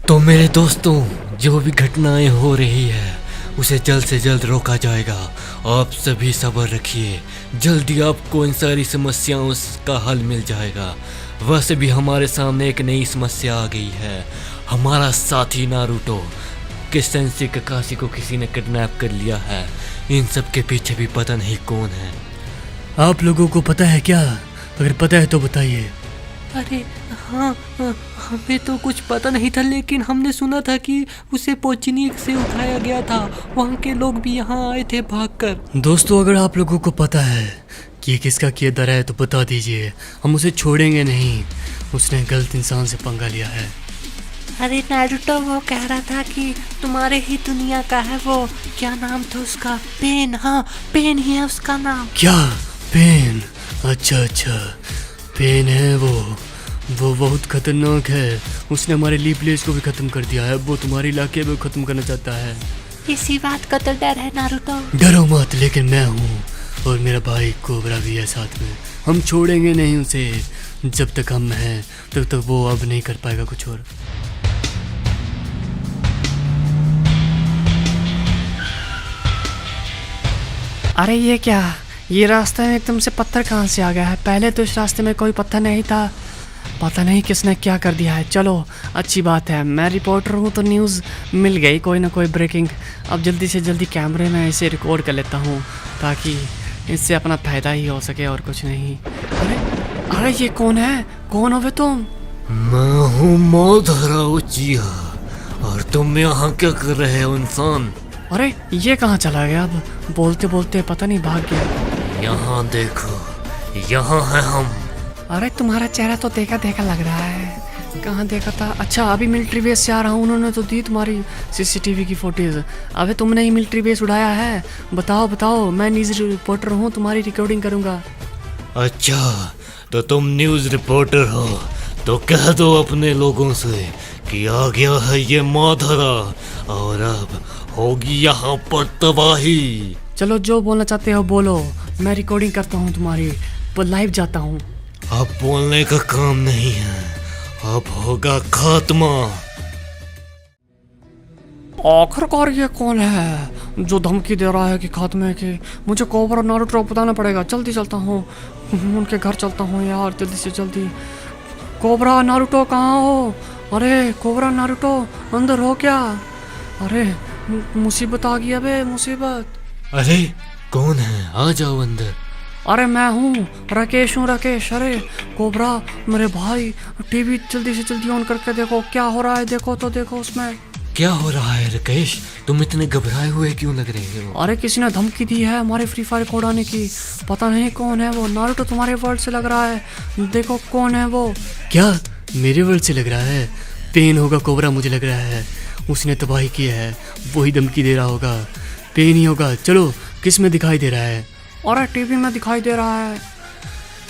तो मेरे दोस्तों, जो भी घटनाएं हो रही है उसे जल्द से जल्द रोका जाएगा। आप सभी सब्र रखिए, जल्दी आपको इन सारी समस्याओं का हल मिल जाएगा। वैसे भी हमारे सामने एक नई समस्या आ गई है। हमारा साथी नारुतो के सेंसे ककाशी को किसी ने किडनैप कर लिया है। इन सब के पीछे भी पता नहीं कौन है। आप लोगों को पता है क्या? अगर पता है तो बताइए। अरे हाँ, हमें तो कुछ पता नहीं था, लेकिन हमने सुना था कि उसे पोचिनीक से उठाया गया था। वहाँ के लोग भी यहाँ आए थे भागकर। दोस्तों, अगर आप लोगों को पता है कि ये किसका किरदार है तो बता दीजिए, हम उसे छोड़ेंगे नहीं। उसने गलत इंसान से पंगा लिया है। अरे नारुतो वो कह रहा था कि तुम्हारे ही दुनिया का है वो। क्या नाम था उसका? पेन। हाँ, पेन ही है उसका नाम। क्या? पेन? अच्छा, पेन है वो बहुत खतरनाक है। उसने हमारे ली प्लेस को भी खत्म कर दिया है। वो तुम्हारे इलाके में खत्म करना चाहता है। इसी बात का तो डर है नारुतो। डरो मत, लेकिन मैं हूँ और मेरा भाई कोबरा भी है साथ में। हम छोड़ेंगे नहीं उसे। जब तक हम हैं तब तक वो अब नहीं कर पाएगा कुछ और। अरे ये क्या, ये रास्ते में एकदम से पत्थर कहाँ से आ गया है? पहले तो इस रास्ते में कोई पत्थर नहीं था। पता नहीं किसने क्या कर दिया है। चलो अच्छी बात है, मैं रिपोर्टर हूँ तो न्यूज़ मिल गई, कोई ना कोई ब्रेकिंग। अब जल्दी से जल्दी कैमरे में इसे रिकॉर्ड कर लेता हूँ ताकि इससे अपना फ़ायदा ही हो सके और कुछ नहीं। अरे ये कौन है? कौन हो वे तुम? मैं हूँ माधरा उचिहा, और तुम यहाँ क्या कर रहे हो इंसान? अरे ये कहाँ चला गया? अब बोलते बोलते पता नहीं भाग गया। यहाँ देखो, यहाँ है हम। अरे तुम्हारा चेहरा तो देखा देखा लग रहा है। कहाँ देखा था? अच्छा, अभी मिलिट्री बेस से आ रहा हूँ। उन्होंने तो दी तुम्हारी सीसीटीवी की फुटेज। अबे तुमने ही मिलिट्री बेस उड़ाया है? बताओ, मैं न्यूज़ रिपोर्टर हूँ, तुम्हारी रिकॉर्डिंग करूँगा। अच्छा, तो तुम न्यूज़ रिपोर्टर हो तो कह दो अपने लोगों से कि आ गया है ये माधरा और अब होगी यहाँ पर तबाही। चलो जो बोलना चाहते हो बोलो, मैं रिकॉर्डिंग करता हूँ तुम्हारी, पर लाइव जाता हूँ। अब बोलने का काम नहीं है, अब होगा खात्मा। आखिरकार ये कौन है जो धमकी दे रहा है कि खात्मे की? मुझे कोबरा नारुतो बताना पड़ेगा। जल्दी चलता हूँ, उनके घर चलता हूँ यार, जल्दी से जल्दी। कोबरा नारुतो कहाँ हो? अरे कोबरा नारुतो, अंदर हो क्या? अरे मुसीबत आ गई। अबे मुसीबत। अरे कौन है? आ जाओ अंदर। अरे मैं हूँ राकेश, अरे कोबरा मेरे भाई, टीवी जल्दी से जल्दी ऑन करके देखो क्या हो रहा है। देखो उसमें क्या हो रहा है राकेश? तुम इतने घबराए हुए क्यों लग रहे हो? अरे किसी ने धमकी दी है हमारे फ्री फायर को उड़ाने की। पता नहीं कौन है वो। नारुतो तुम्हारे वर्ड से लग रहा है। देखो कौन है वो। क्या मेरे वर्ड से लग रहा है? पेन होगा कोबरा, मुझे लग रहा है। उसने तबाही की है, वही धमकी दे रहा होगा। पेन ही होगा। चलो, किस में दिखाई दे रहा है? अरे टीवी में दिखाई दे रहा है।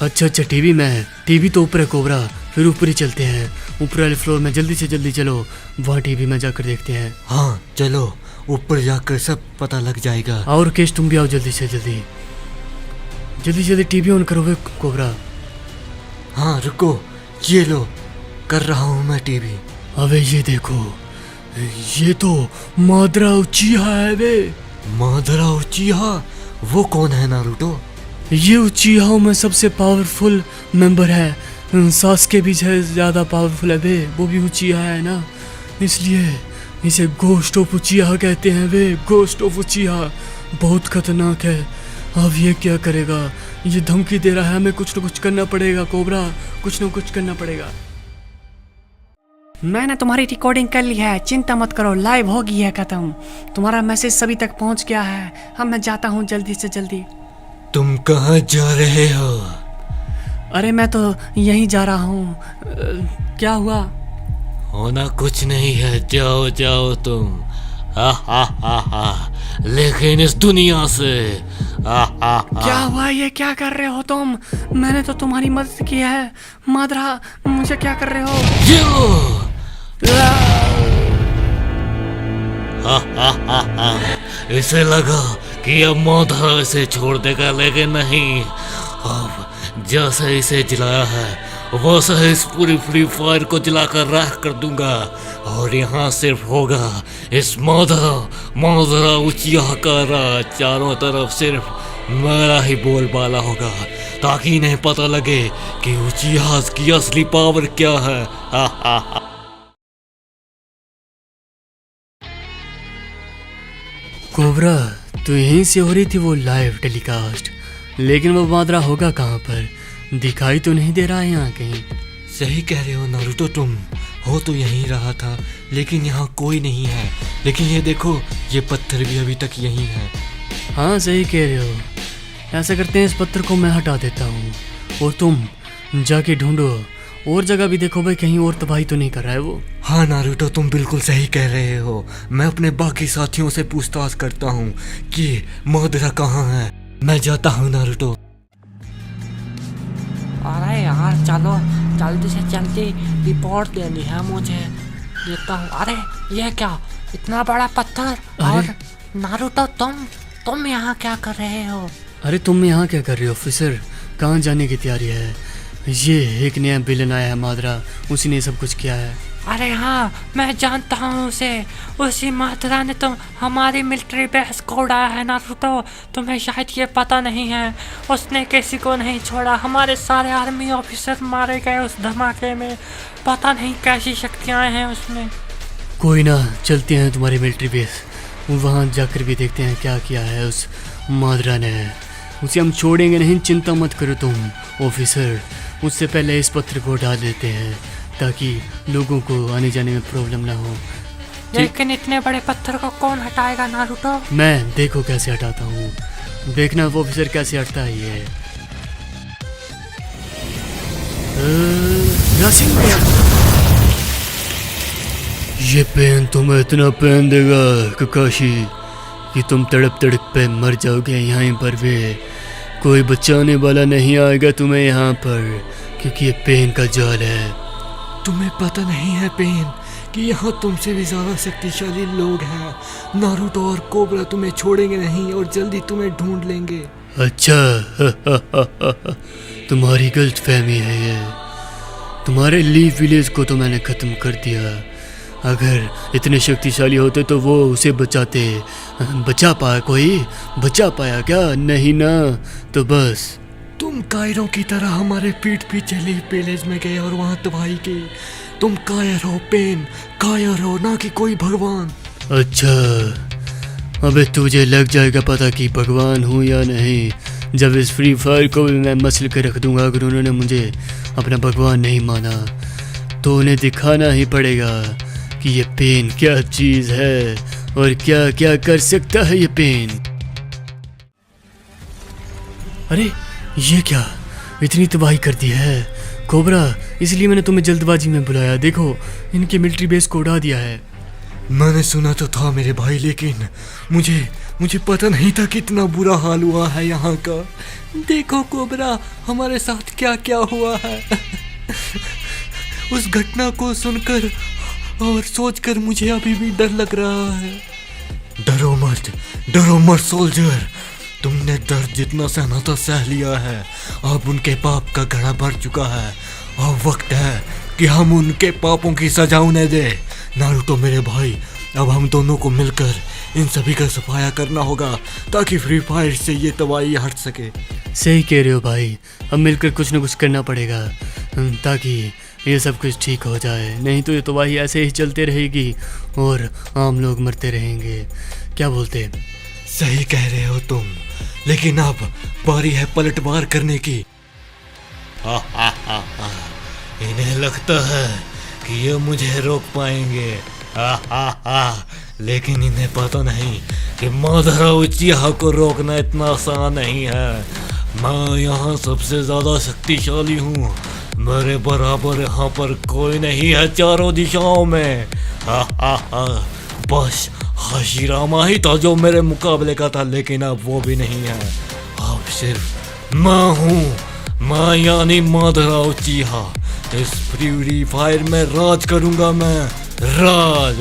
अच्छा, टीवी में है। टीवी तो ऊपर है कोबरा, फिर ऊपर ही चलते हैं, ऊपर वाले फ्लोर में। जल्दी से जल्दी चलो, वहाँ टीवी में जाकर देखते हैं। हाँ चलो, ऊपर जाकर सब पता लग जाएगा। और केश तुम भी आओ, जल्दी से जल्दी टीवी ऑन करो वे कोबरा। हाँ रुको, ये लो, कर रहा हूँ मैं टीवी। अबे ये देखो, ये तो माधरा उचिहा है वे। माधरा उचिहा? वो कौन है नारुतो? ये उचिहा में सबसे पावरफुल मेंबर है। सास्के भी ज़्यादा पावरफुल है वे, वो भी उचिहा है ना, इसलिए इसे गोस्ट ऑफ उचिहा कहते हैं वे। गोस्ट ऑफ उचिहा बहुत खतरनाक है। अब ये क्या करेगा? ये धमकी दे रहा है, हमें कुछ न कुछ करना पड़ेगा कोबरा, कुछ न कुछ करना पड़ेगा। मैंने तुम्हारी रिकॉर्डिंग कर ली है, चिंता मत करो, लाइव हो गई है खत्म। तुम्हारा मैसेज सभी तक पहुंच गया है। अब मैं जाता हूं जल्दी से जल्दी। तुम कहाँ जा रहे हो? अरे मैं तो यहीं जा रहा हूँ। क्या हुआ? होना कुछ नहीं है, जाओ तुम। हा, लेकिन इस दुनिया से। क्या हुआ? ये क्या कर रहे हो तुम? मैंने तो तुम्हारी मदद की है। माधरा, मुझे क्या कर रहे हो? इसे लगा कि अब माधरा इसे छोड़ देगा, लेकिन नहीं। अब जैसे इसे जलाया है वैसे इस पूरी फ्री फायर को जलाकर राख कर दूंगा और यहाँ सिर्फ होगा इस मादरा उचिया का राज। चारों तरफ सिर्फ मेरा ही बोलबाला होगा ताकि इन्हें पता लगे कि उचिया की असली पावर क्या है। हा हा हा। कोबरा, तो यहीं से हो रही थी वो लाइव टेलीकास्ट, लेकिन वो मादरा होगा कहाँ पर? दिखाई तो नहीं दे रहा है यहाँ कहीं। सही कह रहे हो नारुतो, तुम हो तो यहीं रहा था लेकिन यहाँ कोई नहीं है। लेकिन ये देखो, ये पत्थर भी अभी तक यहीं है। हाँ सही कह रहे हो। ऐसा करते हैं, इस पत्थर को मैं हटा देता हूँ और तुम जाके ढूंढो और जगह भी देखो भाई, कहीं और तबाही तो नहीं कर रहा है वो। हाँ नारुतो, तुम बिल्कुल सही कह रहे हो। मैं अपने बाकी साथियों से पूछताछ करता हूँ कि मादरा कहाँ है। मैं जाता हूँ नारुतो। अरे यार चलो जल्दी से जल्दी रिपोर्ट देनी है मुझे, देता हूँ। अरे ये क्या, इतना बड़ा पत्थर। और नारुतो तुम यहाँ क्या कर रहे हो? अरे तुम यहाँ क्या कर रहे हो ऑफिसर? कहाँ जाने की तैयारी है? ये एक नया विलन आया है मादरा, उसी ने सब कुछ किया है। अरे हाँ मैं जानता हूँ उसे। उसी मादरा ने तो हमारी मिलिट्री बेस को उड़ाया है नारुतो। तुम्हें शायद ये पता नहीं है, उसने किसी को नहीं छोड़ा। हमारे सारे आर्मी ऑफिसर मारे गए उस धमाके में। पता नहीं कैसी शक्तियाँ हैं उसमें। कोई ना, चलते हैं तुम्हारी मिलिट्री बेस, वहाँ जाकर भी देखते हैं क्या किया है उस मादरा ने। उसे हम छोड़ेंगे नहीं, चिंता मत करो तुम ऑफिसर। उससे पहले इस पत्थर को हटा देते हैं ताकि लोगों को आने जाने में प्रॉब्लम ना हो। लेकिन इतने बड़े पत्थर को कौन हटाएगा नारुतो? मैं देखो कैसे हटाता हूँ, देखना वो ऑफिसर कैसे हटता है ये। ये पेन तुम्हें इतना पेन देगा ककाशी कि तुम तड़प तड़प पे मर जाओगे। यहीं पर भी कोई बचाने वाला नहीं आएगा तुम्हें यहाँ पर, क्योंकि ये पेन का जाल है। तुम्हें पता नहीं है पेन कि यहाँ तुमसे भी ज्यादा शक्तिशाली लोग हैं। नारुतो और कोबरा तुम्हें छोड़ेंगे नहीं और जल्दी तुम्हें ढूंढ लेंगे। अच्छा तुम्हारी गलत फहमी है ये। तुम्हारे लीव विलेज को तो मैंने खत्म कर दिया। अगर इतने शक्तिशाली होते तो वो उसे बचाते। बचा पाया कोई? बचा पाया क्या? नहीं ना। तो बस तुम कायरों की तरह हमारे पीठ पीछे लीव विलेज में गए और वहाँ तबाही की। तुम कायर हो पेन, कायर हो, ना कि कोई भगवान। अच्छा, अबे तुझे लग जाएगा पता कि भगवान हूँ या नहीं, जब इस फ्री फायर को भी मैं मसल के रख दूंगा। अगर उन्होंने मुझे अपना भगवान नहीं माना तो उन्हें दिखाना ही पड़ेगा कि ये पेन क्या चीज़ है और क्या क्या कर सकता है ये पेन। अरे ये क्या, इतनी तबाही कर दी है कोबरा, इसलिए मैंने तुम्हें जल्दबाजी में बुलाया। देखो इनकी मिलिट्री बेस को उड़ा दिया है। मैंने सुना तो था मेरे भाई, लेकिन मुझे पता नहीं था कितना बुरा हाल हुआ है यहाँ का। देखो कोबरा, हमारे साथ क्या क्या हुआ है। उस घटना को सुनकर और सोचकर मुझे अभी भी डर लग रहा है। डरो मत सोल्जर, तुमने दर्द जितना सहना था सह लिया है। अब उनके पाप का घड़ा भर चुका है। अब वक्त है कि हम उनके पापों की सजा उन्हें दे। नारुतो मेरे भाई, अब हम दोनों को मिलकर इन सभी का सफाया करना होगा ताकि फ्री फायर से ये तबाही हट सके। सही कह रहे हो भाई, अब मिलकर कुछ न कुछ करना पड़ेगा ताकि ये सब कुछ ठीक हो जाए। नहीं तो ये तबाही ऐसे ही चलते रहेगी और आम लोग मरते रहेंगे। क्या बोलते? सही कह रहे हो तुम, लेकिन अब बारी है पलटवार करने की। इन्हें लगता है कि ये मुझे रोक पाएंगे। लेकिन इन्हें पता नहीं कि मादरा उचिहा को रोकना इतना आसान नहीं है। मैं यहाँ सबसे ज्यादा शक्तिशाली हूँ। मेरे बराबर यहाँ पर कोई नहीं है चारों दिशाओं में। बस हाशिरामा ही था जो मेरे मुकाबले का था, लेकिन अब वो भी नहीं है। अब सिर्फ मैं हूँ, मैं यानी मादरा उचिहा। इस फ्री फायर में राज करूंगा मैं, राज।